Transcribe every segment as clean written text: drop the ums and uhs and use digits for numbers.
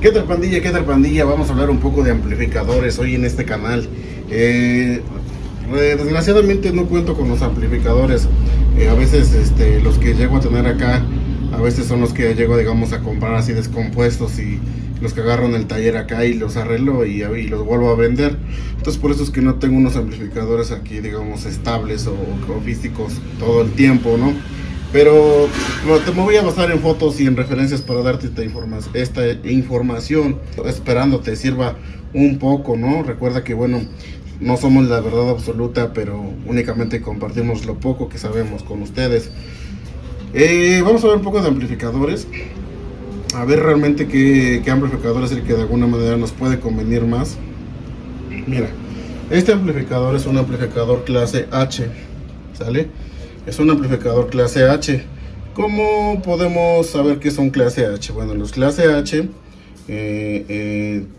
¿Qué tal pandilla? ¿Qué tal pandilla? Vamos a hablar un poco de amplificadores hoy en este canal. Desgraciadamente no cuento con los amplificadores. A veces los que llego a tener acá, a veces son los que llego, digamos, a comprar así descompuestos y los que agarro en el taller acá y los arreglo y los vuelvo a vender. Entonces por eso es que no tengo unos amplificadores aquí, digamos, estables o físicos todo el tiempo, ¿no? Pero me voy a basar en fotos y en referencias para darte esta información, esperando te sirva un poco, ¿no? Recuerda que, bueno, no somos la verdad absoluta, pero únicamente compartimos lo poco que sabemos con ustedes. Vamos a ver un poco de amplificadores, a ver realmente qué amplificador es el que de alguna manera nos puede convenir más. Mira, este amplificador es un amplificador clase H, ¿sale? Es un amplificador clase H. ¿Cómo podemos saber que es un clase H? Bueno, los clase H,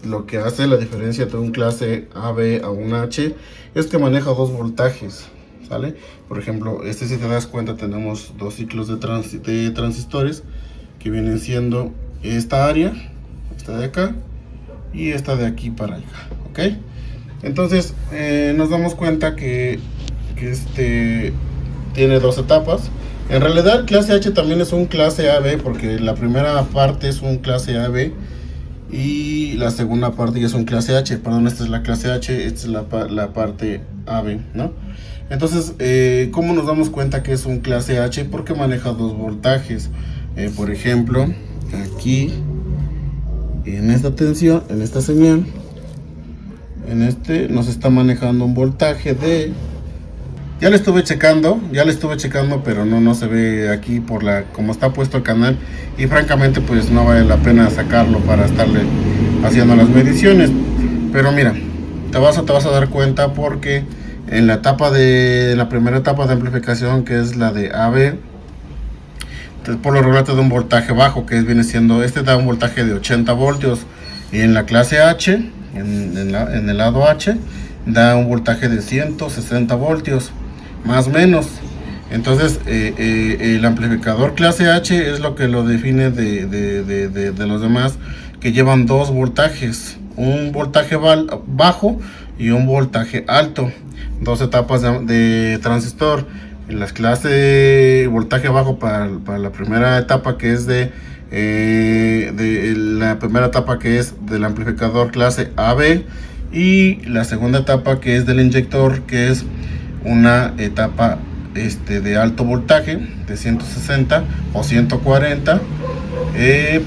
lo que hace la diferencia entre un clase AB a un H es que maneja dos voltajes, ¿sale? Por ejemplo, si te das cuenta, tenemos dos ciclos de transistores que vienen siendo esta área, esta de acá y esta de aquí para acá, ¿ok? Entonces nos damos cuenta que tiene dos etapas. En realidad clase H también es un clase AB, porque la primera parte es un clase AB y la segunda parte ya es un clase H. Perdón, esta es la clase H, esta es la parte AB, ¿no? Entonces, ¿cómo nos damos cuenta que es un clase H? Porque maneja dos voltajes. Por ejemplo, aquí en esta tensión, en esta señal, nos está manejando un voltaje de... Ya le estuve checando, pero no se ve aquí por como está puesto el canal, y francamente pues no vale la pena sacarlo para estarle haciendo las mediciones. Pero mira, te vas a dar cuenta porque en la primera etapa de amplificación, que es la de AB, por lo regular te da un voltaje bajo, que viene siendo, da un voltaje de 80 voltios, y en la clase H, en el lado H, da un voltaje de 160 voltios. Más o menos. Entonces el amplificador clase H es lo que lo define de los demás, que llevan dos voltajes, un voltaje bajo y un voltaje alto, dos etapas de transistor. En las clases voltaje bajo para la primera etapa, que es la primera etapa que es del amplificador clase AB, y la segunda etapa que es del inyector, que es una etapa de alto voltaje de 160 o 140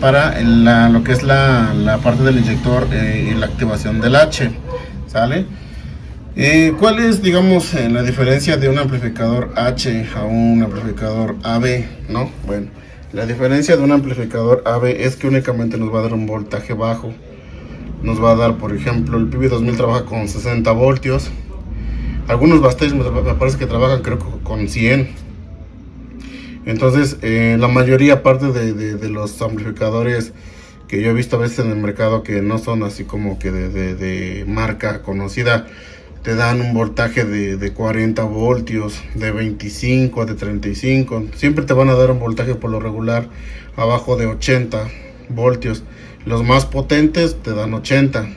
para lo que es la parte del inyector y la activación del H, ¿sale? ¿Cuál es, digamos, la diferencia de un amplificador H a un amplificador AB, no? Bueno, la diferencia de un amplificador AB es que únicamente nos va a dar un voltaje bajo. Nos va a dar, por ejemplo, el PB2000 trabaja con 60 voltios. Algunos Bastage me parece que trabajan, creo, con 100. Entonces, la mayoría, aparte de los amplificadores que yo he visto a veces en el mercado, que no son así como que de marca conocida, te dan un voltaje de 40 voltios, de 25, de 35. Siempre te van a dar un voltaje por lo regular abajo de 80 voltios. Los más potentes te dan 80.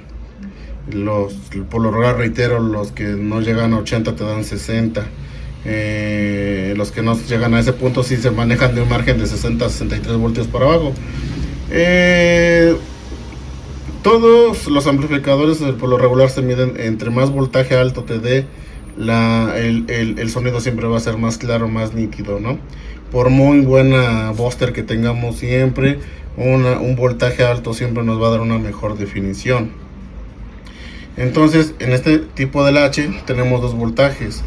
Por lo regular, reitero, los que no llegan a 80 te dan 60. Los que no llegan a ese punto sí se manejan de un margen de 60 a 63 voltios para abajo. Todos los amplificadores por lo regular se miden, entre más voltaje alto te dé, el sonido siempre va a ser más claro, más nítido, ¿no? Por muy buena booster que tengamos, siempre un voltaje alto siempre nos va a dar una mejor definición. Entonces, en este tipo del H tenemos dos voltajes.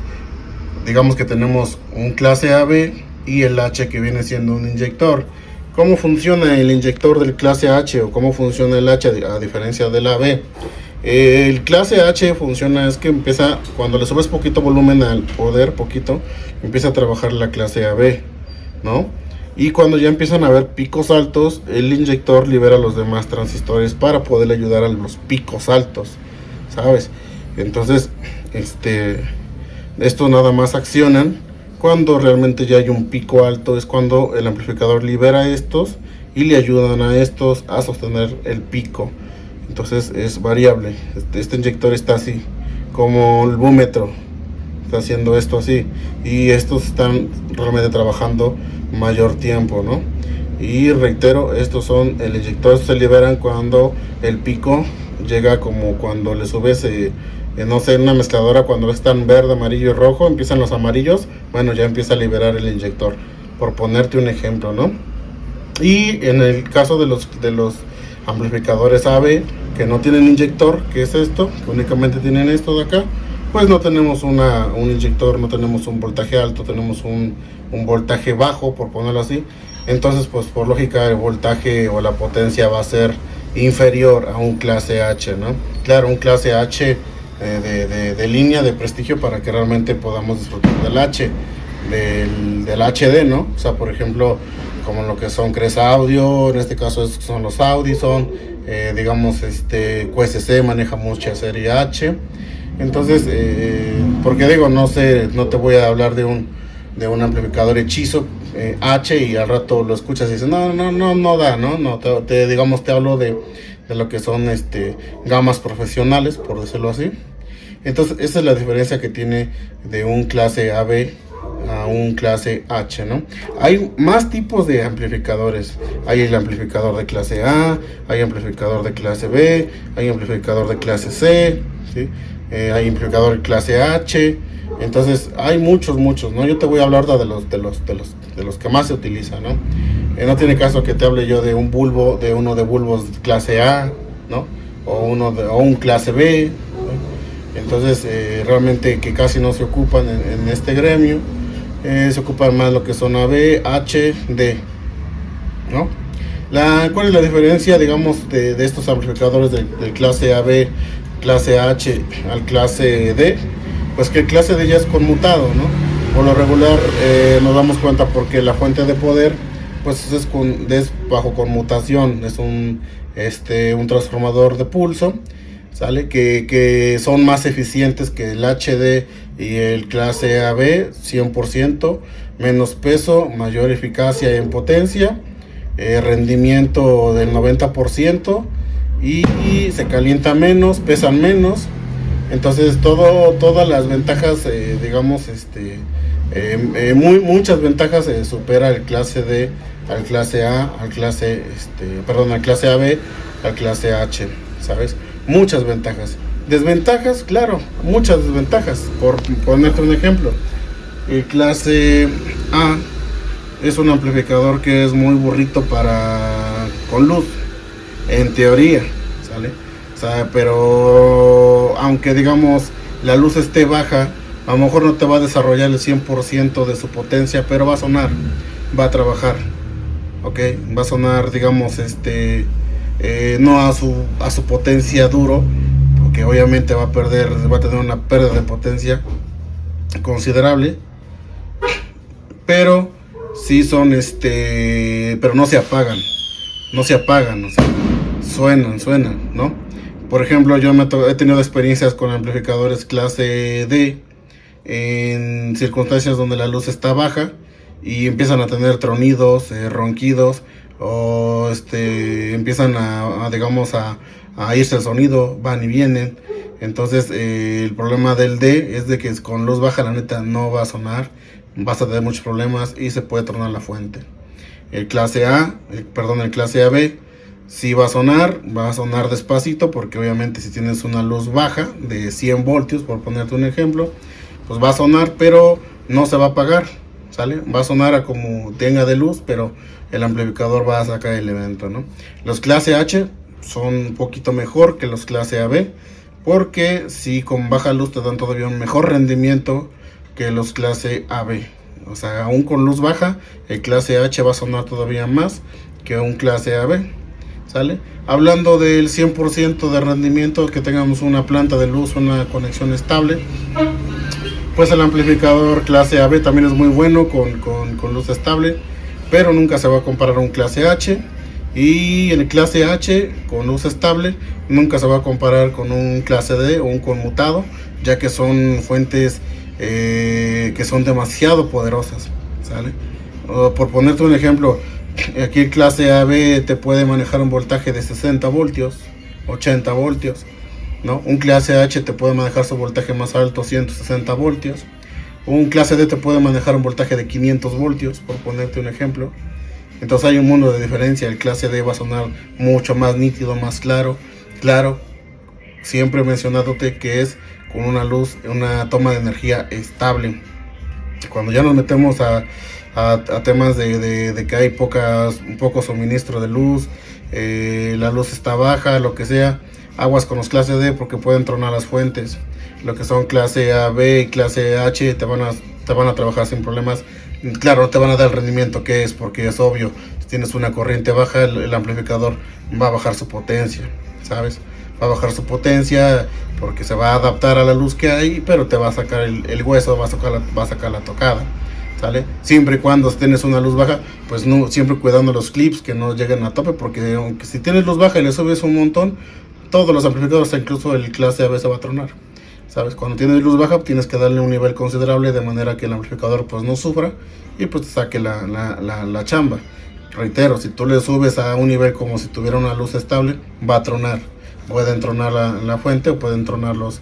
Digamos que tenemos un clase AB y el H, que viene siendo un inyector. ¿Cómo funciona el inyector del clase H, o cómo funciona el H a diferencia del AB? El clase H funciona, es que empieza, cuando le subes poquito volumen al poder, empieza a trabajar la clase AB, ¿no? Y cuando ya empiezan a haber picos altos, el inyector libera los demás transistores para poder ayudar a los picos altos, ¿sabes? Entonces, estos nada más accionan Cuando realmente ya hay un pico alto es cuando el amplificador libera estos y le ayudan a estos a sostener el pico. Entonces es variable. Este inyector está así, como el búmetro está haciendo esto así, y estos están realmente trabajando mayor tiempo, ¿no? Y reitero, estos son el inyector, se liberan cuando el pico llega, como cuando le subes no sé, una mezcladora, cuando están verde, amarillo y rojo, empiezan los amarillos, bueno, ya empieza a liberar el inyector, por ponerte un ejemplo, ¿no? Y en el caso de los amplificadores AB que no tienen inyector, que es esto, que únicamente tienen esto de acá, pues no tenemos un inyector, no tenemos un voltaje alto, tenemos un voltaje bajo, por ponerlo así. Entonces, pues por lógica, el voltaje o la potencia va a ser inferior a un clase H, ¿no? Claro, un clase H de línea, de prestigio, para que realmente podamos disfrutar del H, del HD, ¿no? O sea, por ejemplo, como lo que son Cresa Audio, en este caso son los Audison, digamos, QSC maneja mucha serie H. Entonces, porque digo, no sé, no te voy a hablar de un amplificador hechizo H y al rato lo escuchas y dices, no da, ¿no? Digamos, te hablo de lo que son gamas profesionales, por decirlo así. Entonces, esa es la diferencia que tiene de un clase AB a un clase H, ¿no? Hay más tipos de amplificadores. Hay el amplificador de clase A, hay amplificador de clase B, hay amplificador de clase C, ¿sí? Hay amplificador de clase H. Entonces hay muchos, ¿no? Yo te voy a hablar de los que más se utilizan, ¿no? No tiene caso que te hable yo de un bulbo, de uno de bulbos clase A, ¿no? O un clase B, ¿no? Entonces realmente que casi no se ocupan en este gremio. Se ocupan más lo que son AB, H, D, ¿no? ¿Cuál es la diferencia, digamos, de estos amplificadores de clase AB, clase H al clase D? Pues que el clase D ya es conmutado, ¿no? Por lo regular nos damos cuenta porque la fuente de poder pues es bajo conmutación, es un transformador de pulso, ¿sale? Que son más eficientes que el HD y el clase AB, 100%, menos peso, mayor eficacia en potencia, rendimiento del 90%, y se calienta menos, pesan menos. Entonces todas las ventajas, digamos, muchas ventajas supera el clase D al clase A, al clase AB, al clase H, ¿sabes? Muchas ventajas. Desventajas, claro, muchas desventajas. Por ponerte un ejemplo, el clase A es un amplificador que es muy burrito con luz, en teoría, ¿sale? O sea, pero aunque digamos la luz esté baja, a lo mejor no te va a desarrollar el 100% de su potencia, pero va a sonar, va a trabajar, ¿ok? Va a sonar, digamos, no a su potencia duro, porque obviamente va a tener una pérdida de potencia considerable, pero sí son, pero no se apagan, o sea, suenan, ¿no? Por ejemplo, yo he tenido experiencias con amplificadores clase D en circunstancias donde la luz está baja y empiezan a tener tronidos, ronquidos, o empiezan digamos a irse el sonido, van y vienen. Entonces el problema del D es de que con luz baja la neta no va a sonar, vas a tener muchos problemas y se puede tronar la fuente. El clase AB sí va a sonar despacito, porque obviamente si tienes una luz baja de 100 voltios, por ponerte un ejemplo, pues va a sonar, pero no se va a apagar, ¿sale? Va a sonar a como tenga de luz, pero el amplificador va a sacar el evento, ¿no? Los clase H son un poquito mejor que los clase AB, porque si con baja luz te dan todavía un mejor rendimiento que los clase AB. O sea, aún con luz baja, el clase H va a sonar todavía más que un clase AB, ¿sale? Hablando del 100% de rendimiento, que tengamos una planta de luz, una conexión estable, pues el amplificador clase AB también es muy bueno con luz estable, pero nunca se va a comparar a un clase H. Y el clase H con luz estable nunca se va a comparar con un clase D o un conmutado, ya que son fuentes que son demasiado poderosas, ¿sale? Por ponerte un ejemplo, aquí el clase AB te puede manejar un voltaje de 60 voltios, 80 voltios, ¿no? Un clase H te puede manejar su voltaje más alto, 160 voltios. Un clase D te puede manejar un voltaje de 500 voltios, por ponerte un ejemplo. Entonces hay un mundo de diferencia. El clase D va a sonar mucho más nítido, más claro, siempre mencionándote que es con una luz, una toma de energía estable. Cuando ya nos metemos a temas de que hay poco suministro de luz, la luz está baja, lo que sea, aguas con los clase D porque pueden tronar las fuentes. Lo que son clase A, B y clase H te van a trabajar sin problemas. Claro, no te van a dar el rendimiento que es, porque es obvio, si tienes una corriente baja, el amplificador va a bajar su potencia, ¿sabes? Va a bajar su potencia porque se va a adaptar a la luz que hay, pero te va a sacar el hueso, va a sacar la tocada, ¿sale? Siempre y cuando tienes una luz baja, pues no, siempre cuidando los clips que no lleguen a tope, porque aunque si tienes luz baja y le subes un montón, todos los amplificadores, incluso el clase AB, se va a tronar, ¿sabes? Cuando tienes luz baja tienes que darle un nivel considerable de manera que el amplificador pues no sufra y pues te saque la chamba. Reitero, si tú le subes a un nivel como si tuviera una luz estable, va a tronar. Pueden tronar la fuente o pueden tronar un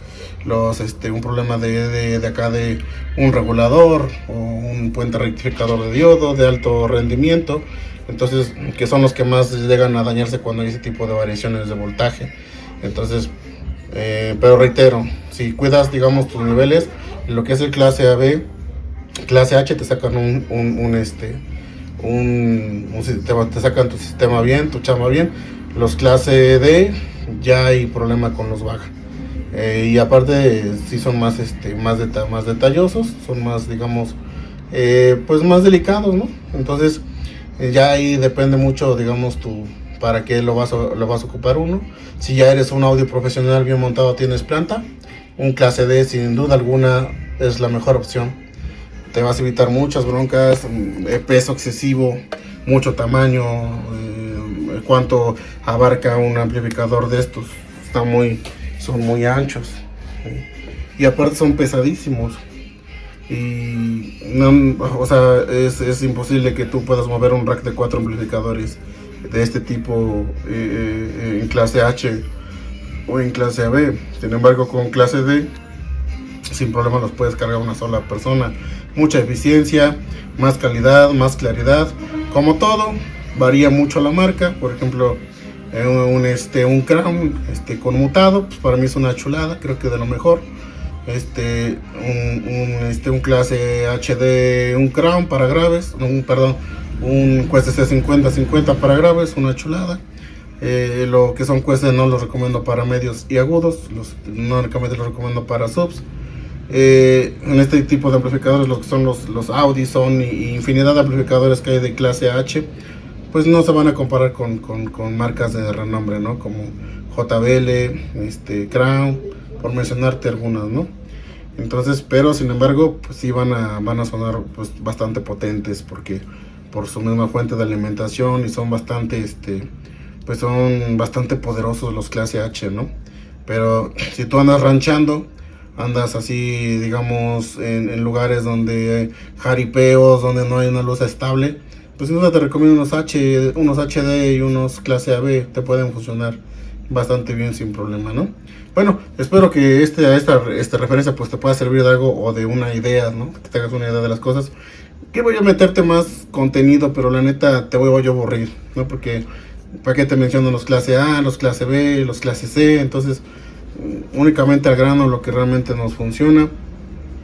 problema de acá de un regulador o un puente rectificador de diodo de alto rendimiento. Entonces, que son los que más llegan a dañarse cuando hay ese tipo de variaciones de voltaje. Entonces, pero reitero, si cuidas, digamos, tus niveles, lo que es el clase AB, clase H, te sacan te sacan tu sistema bien, tu chamba bien. Los clase D, ya hay problema con los baja. Y aparte, sí son más detallosos, son más, digamos, pues más delicados, ¿no? Entonces, ya ahí depende mucho, digamos, para qué lo vas a ocupar uno. Si ya eres un audio profesional bien montado, tienes planta, un clase D sin duda alguna es la mejor opción. Te vas a evitar muchas broncas, peso excesivo, mucho tamaño, cuánto abarca un amplificador de estos, son muy anchos, y aparte son pesadísimos. Y no, o sea, es imposible que tú puedas mover un rack de 4 amplificadores de este tipo en clase H o en clase AB. Sin embargo, con clase D sin problema los puedes cargar una sola persona. Mucha eficiencia, más calidad, más claridad. Como todo, varía mucho la marca. Por ejemplo, un Crown conmutado, pues para mí es una chulada, creo que de lo mejor. Un clase HD, un Crown para graves, un QSC 50-50 para graves, una chulada. Lo que son QSC no los recomiendo para medios y agudos, no únicamente los recomiendo para subs. En este tipo de amplificadores, lo que son los Audi, Son y infinidad de amplificadores que hay de clase H, pues no se van a comparar con marcas de renombre, ¿no? Como JBL, Crown, por mencionarte algunas, ¿no? Entonces, pero sin embargo, pues sí van a sonar pues bastante potentes, porque por su misma fuente de alimentación, y son bastante poderosos los clase H, ¿no? Pero si tú andas ranchando, andas así, digamos, en lugares donde jaripeos, donde no hay una luz estable, pues no te recomiendo unos HD y unos clase AB, te pueden funcionar bastante bien sin problema, ¿no? Bueno, espero que esta referencia pues te pueda servir de algo o de una idea, ¿no? Que te hagas una idea de las cosas. Que voy a meterte más contenido, pero la neta te voy a aburrir, ¿no? Porque para qué te menciono los clase A, los clase B, los clase C. Entonces, únicamente al grano, lo que realmente nos funciona.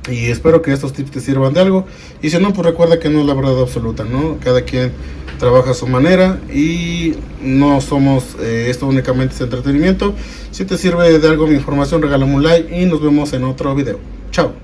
Y espero que estos tips te sirvan de algo. Y si no, pues recuerda que no es la verdad absoluta, ¿no? Cada quien trabaja a su manera y no somos, esto únicamente es entretenimiento. Si te sirve de algo mi información, regálame un like y nos vemos en otro video. Chao.